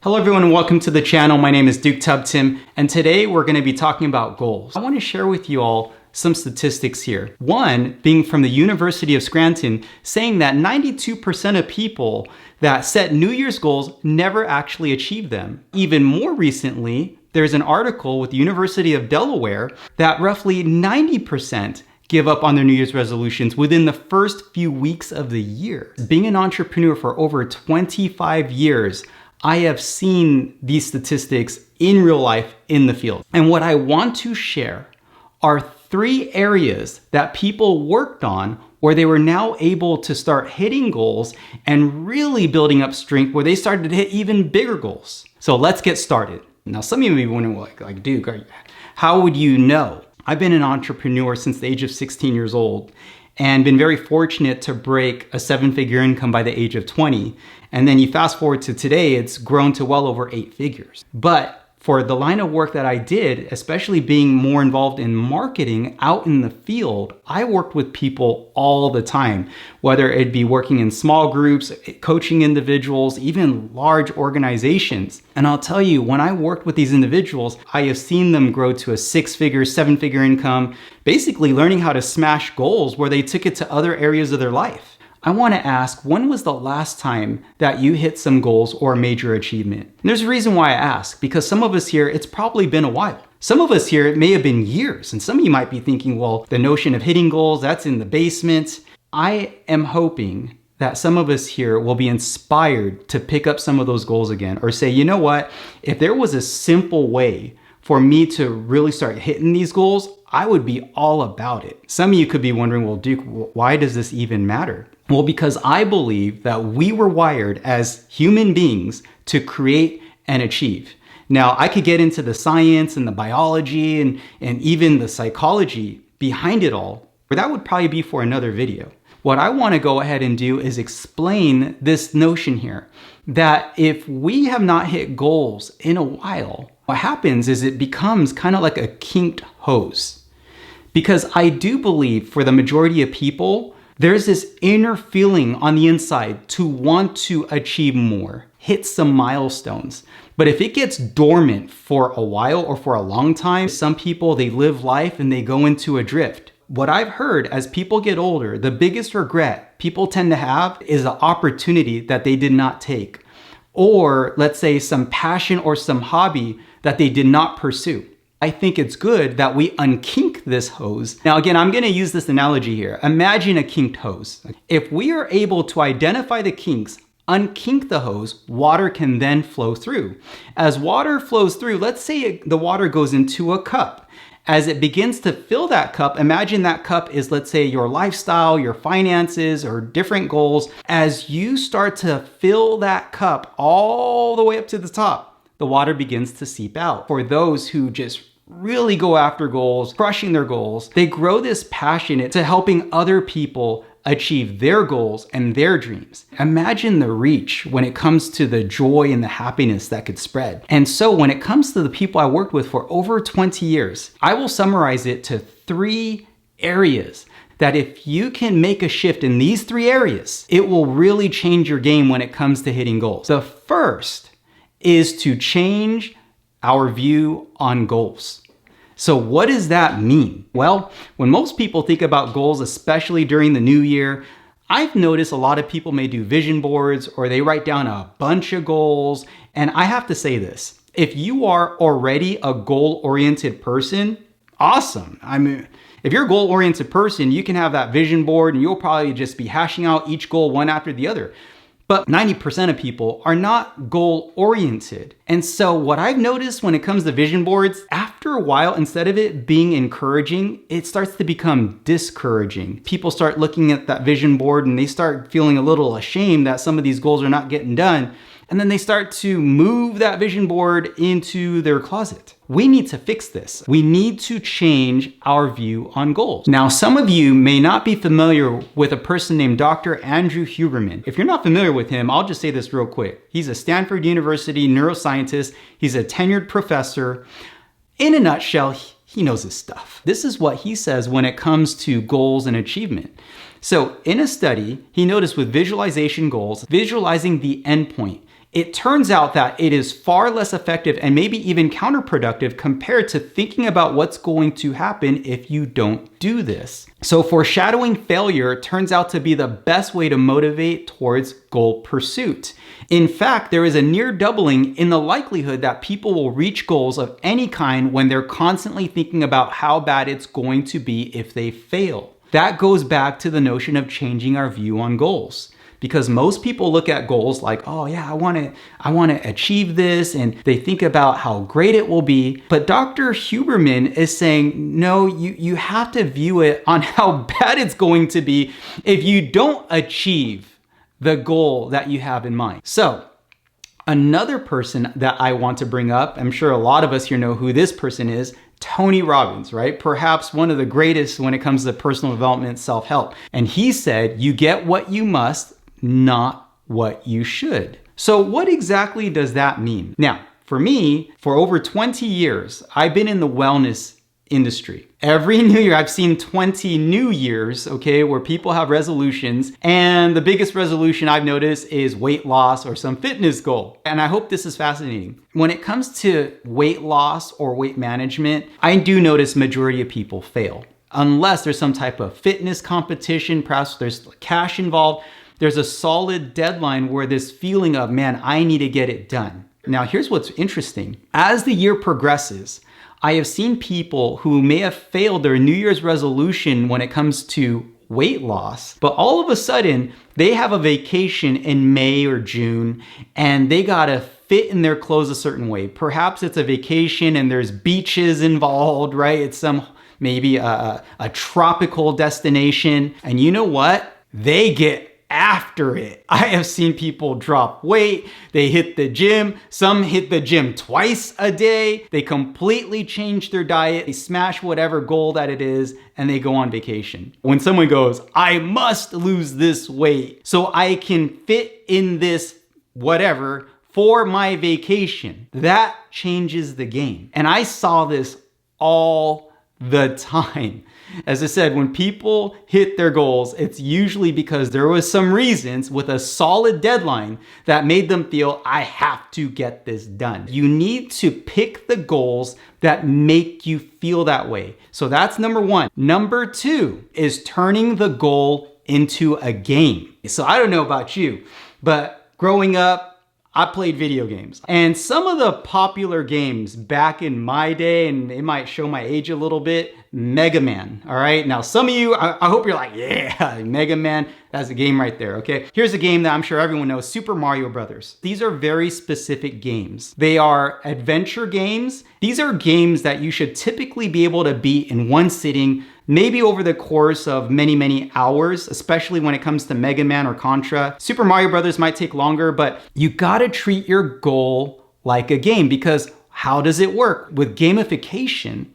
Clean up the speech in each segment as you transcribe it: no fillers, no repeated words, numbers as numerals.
Hello everyone and welcome to the channel. My name is Duke Tubtim and today we're going to be talking about goals. I want to share with you all some statistics here. One being from the University of Scranton saying that 92% of people that set New Year's goals never actually achieve them. Even more recently, there's an article with the University of Delaware that roughly 90% give up on their New Year's resolutions within the first few weeks of the year. Being an entrepreneur for over 25 years, I have seen these statistics in real life in the field. And what I want to share are 3 areas that people worked on where they were now able to start hitting goals and really building up strength where they started to hit even bigger goals. So let's get started. Now, some of you may be wondering, like Duke, how would you know? I've been an entrepreneur since the age of 16 years old and been very fortunate to break a 7-figure income by the age of 20. And then you fast forward to today, it's grown to well over 8 figures. But for the line of work that I did, especially being more involved in marketing out in the field, I worked with people all the time, whether it be working in small groups, coaching individuals, even large organizations. And I'll tell you, when I worked with these individuals, I have seen them grow to a 6-figure, 7-figure income, basically learning how to smash goals where they took it to other areas of their life. I want to ask, when was the last time that you hit some goals or a major achievement? And there's a reason why I ask, because some of us here, it's probably been a while. Some of us here, it may have been years. And some of you might be thinking, well, the notion of hitting goals, that's in the basement. I am hoping that some of us here will be inspired to pick up some of those goals again, or say, you know what, if there was a simple way for me to really start hitting these goals, I would be all about it. Some of you could be wondering, well, Duke, why does this even matter? Well, because I believe that we were wired as human beings to create and achieve. Now, I could get into the science and the biology and even the psychology behind it all, but that would probably be for another video. What I want to go ahead and do is explain this notion here, that if we have not hit goals in a while, what happens is it becomes kind of like a kinked hose. Because I do believe for the majority of people, there's this inner feeling on the inside to want to achieve more, hit some milestones. But if it gets dormant for a while or for a long time, some people, they live life and they go into a drift. What I've heard as people get older, the biggest regret people tend to have is the opportunity that they did not take. Or let's say some passion or some hobby that they did not pursue. I think it's good that we unkink this hose. Now, again, I'm going to use this analogy here. Imagine a kinked hose. If we are able to identify the kinks, unkink the hose, water can then flow through. As water flows through, let's say the water goes into a cup. As it begins to fill that cup, imagine that cup is, let's say, your lifestyle, your finances, or different goals. As you start to fill that cup all the way up to the top, the water begins to seep out. For those who just really go after goals, crushing their goals, they grow this passion to helping other people achieve their goals and their dreams. Imagine the reach when it comes to the joy and the happiness that could spread. And so when it comes to the people I worked with for over 20 years, I will summarize it to 3 areas that if you can make a shift in these 3 areas, it will really change your game when it comes to hitting goals. The first is to change our view on goals. So what does that mean? Well, when most people think about goals, especially during the new year, I've noticed a lot of people may do vision boards or they write down a bunch of goals. And I have to say this, if you are already a goal-oriented person, awesome. I mean, if you're a goal-oriented person, you can have that vision board and you'll probably just be hashing out each goal one after the other. But 90% of people are not goal-oriented. And so what I've noticed when it comes to vision boards, after a while, instead of it being encouraging, it starts to become discouraging. People start looking at that vision board and they start feeling a little ashamed that some of these goals are not getting done. And then they start to move that vision board into their closet. We need to fix this. We need to change our view on goals. Now, some of you may not be familiar with a person named Dr. Andrew Huberman. If you're not familiar with him, I'll just say this real quick. He's a Stanford University neuroscientist. He's a tenured professor. In a nutshell, he knows his stuff. This is what he says when it comes to goals and achievement. So in a study, he noticed with visualization goals, visualizing the endpoint it turns out that it is far less effective and maybe even counterproductive compared to thinking about what's going to happen if you don't do this. So foreshadowing failure turns out to be the best way to motivate towards goal pursuit. In fact, there is a near doubling in the likelihood that people will reach goals of any kind when they're constantly thinking about how bad it's going to be if they fail. That goes back to the notion of changing our view on goals. Because most people look at goals like, oh yeah, I want to achieve this, and they think about how great it will be. But Dr. Huberman is saying, no, you have to view it on how bad it's going to be if you don't achieve the goal that you have in mind. So another person that I want to bring up, I'm sure a lot of us here know who this person is, Tony Robbins, right? Perhaps one of the greatest when it comes to personal development, self-help. And he said, you get what you must, not what you should. So what exactly does that mean? Now, for me, for over 20 years, I've been in the wellness industry. Every new year, I've seen 20 new years, okay, where people have resolutions. And the biggest resolution I've noticed is weight loss or some fitness goal. And I hope this is fascinating. When it comes to weight loss or weight management, I do notice majority of people fail. Unless there's some type of fitness competition, perhaps there's cash involved. There's a solid deadline where this feeling of, man, I need to get it done. Now, here's what's interesting. As the year progresses, I have seen people who may have failed their New Year's resolution when it comes to weight loss, but all of a sudden they have a vacation in May or June and they gotta fit in their clothes a certain way. Perhaps it's a vacation and there's beaches involved, right? It's some maybe a tropical destination. And you know what? They get after it. I have seen people drop weight. They hit the gym. Some hit the gym twice a day. They completely change their diet. They smash whatever goal that it is and they go on vacation. When someone goes, I must lose this weight so I can fit in this whatever for my vacation, that changes the game. And I saw this all the time. As I said, when people hit their goals, it's usually because there was some reasons with a solid deadline that made them feel, I have to get this done. You need to pick the goals that make you feel that way. So that's number one. Number two is turning the goal into a game. So I don't know about you, but growing up, I played video games. And some of the popular games back in my day, and it might show my age a little bit, Mega Man, all right? Now, some of you, I hope you're like, yeah, Mega Man, that's a game right there, okay? Here's a game that I'm sure everyone knows, Super Mario Brothers. These are very specific games. They are adventure games. These are games that you should typically be able to beat in one sitting, maybe over the course of many, many hours, especially when it comes to Mega Man or Contra. Super Mario Brothers might take longer, but you gotta treat your goal like a game, because how does it work? With gamification,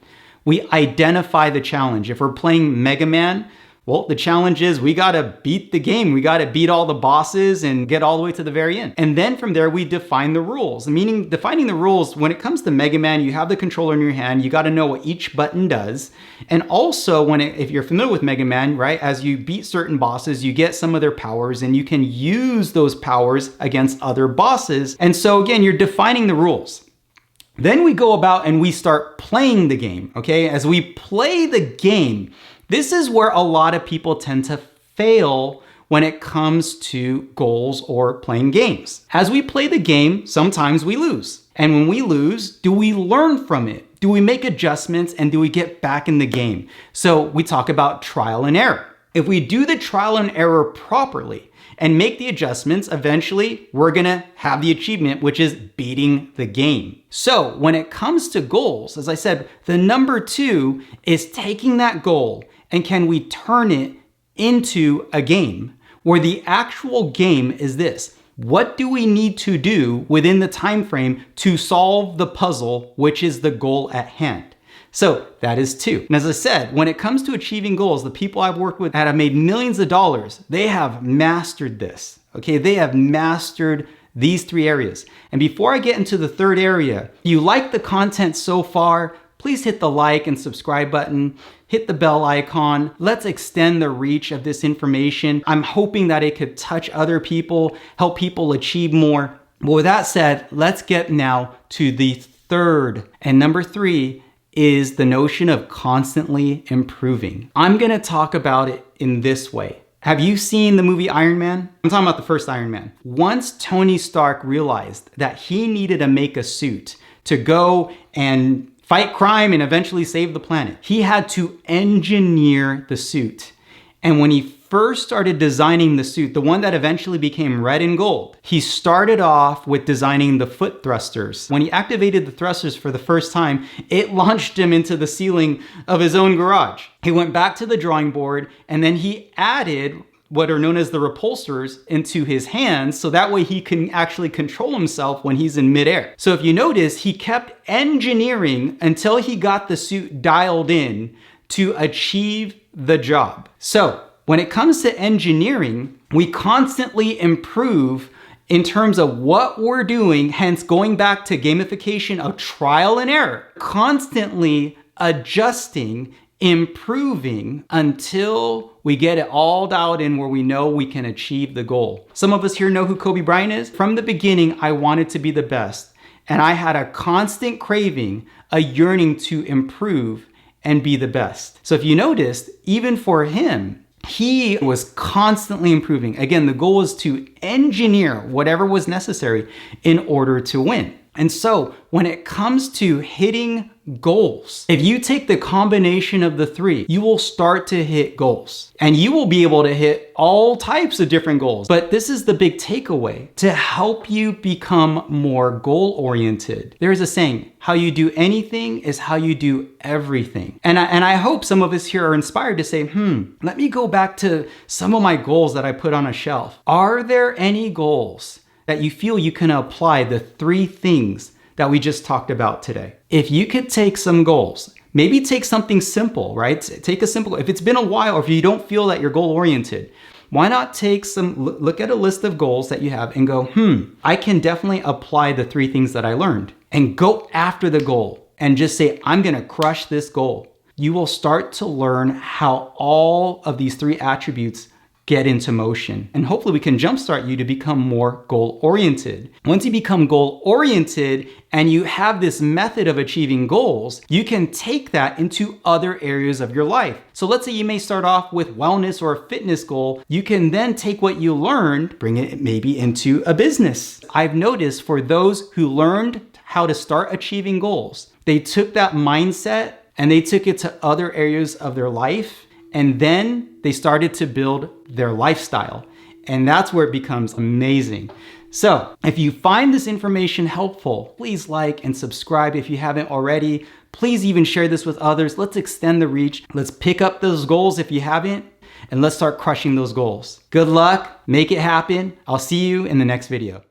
we identify the challenge. If we're playing Mega Man, well, the challenge is we gotta beat the game. We gotta beat all the bosses and get all the way to the very end. And then from there, we define the rules. Meaning defining the rules, when it comes to Mega Man, you have the controller in your hand, you gotta know what each button does. And also, if you're familiar with Mega Man, right, as you beat certain bosses, you get some of their powers and you can use those powers against other bosses. And so again, you're defining the rules. Then we go about and we start playing the game, okay? As we play the game, this is where a lot of people tend to fail when it comes to goals or playing games. As we play the game, sometimes we lose. And when we lose, do we learn from it? Do we make adjustments and do we get back in the game? So we talk about trial and error. If we do the trial and error properly and make the adjustments, eventually we're gonna have the achievement, which is beating the game. So when it comes to goals, as I said, the number two is taking that goal and can we turn it into a game where the actual game is this. What do we need to do within the time frame to solve the puzzle, which is the goal at hand? So that is two. And as I said, when it comes to achieving goals, the people I've worked with that have made millions of dollars, they have mastered this, okay? They have mastered these three areas. And before I get into the third area, if you like the content so far, please hit the like and subscribe button, hit the bell icon. Let's extend the reach of this information. I'm hoping that it could touch other people, help people achieve more. Well, with that said, let's get now to the third. And number 3 is the notion of constantly improving. I'm gonna talk about it in this way. Have you seen the movie Iron Man? I'm talking about the first Iron Man. Once Tony Stark realized that he needed to make a suit to go and fight crime and eventually save the planet, he had to engineer the suit. And when he first started designing the suit, the one that eventually became red and gold, he started off with designing the foot thrusters. When he activated the thrusters for the first time, it launched him into the ceiling of his own garage. He went back to the drawing board and then he added what are known as the repulsors into his hands, so that way he can actually control himself when he's in midair. So if you notice, he kept engineering until he got the suit dialed in to achieve the job. So when it comes to engineering, we constantly improve in terms of what we're doing, hence going back to gamification of trial and error, constantly adjusting, improving until we get it all dialed in where we know we can achieve the goal. Some of us here know who Kobe Bryant is. From the beginning, I wanted to be the best, and I had a constant craving, a yearning to improve and be the best. So if you noticed, even for him, he was constantly improving. Again, the goal was to engineer whatever was necessary in order to win. And so when it comes to hitting goals, if you take the combination of the 3, you will start to hit goals and you will be able to hit all types of different goals. But this is the big takeaway to help you become more goal oriented. There's a saying, how you do anything is how you do everything. And I hope some of us here are inspired to say, let me go back to some of my goals that I put on a shelf. Are there any goals that you feel you can apply the 3 things that we just talked about today? If you could take some goals, maybe take something simple, right? Take a simple, if it's been a while or if you don't feel that you're goal oriented, why not take look at a list of goals that you have and go, I can definitely apply the 3 things that I learned, and go after the goal and just say, I'm gonna crush this goal. You will start to learn how all of these 3 attributes get into motion. And hopefully we can jumpstart you to become more goal-oriented. Once you become goal-oriented and you have this method of achieving goals, you can take that into other areas of your life. So let's say you may start off with wellness or a fitness goal. You can then take what you learned, bring it maybe into a business. I've noticed for those who learned how to start achieving goals, they took that mindset and they took it to other areas of their life. And then they started to build their lifestyle. And that's where it becomes amazing. So if you find this information helpful, please like and subscribe if you haven't already. Please even share this with others. Let's extend the reach. Let's pick up those goals if you haven't, and let's start crushing those goals. Good luck. Make it happen. I'll see you in the next video.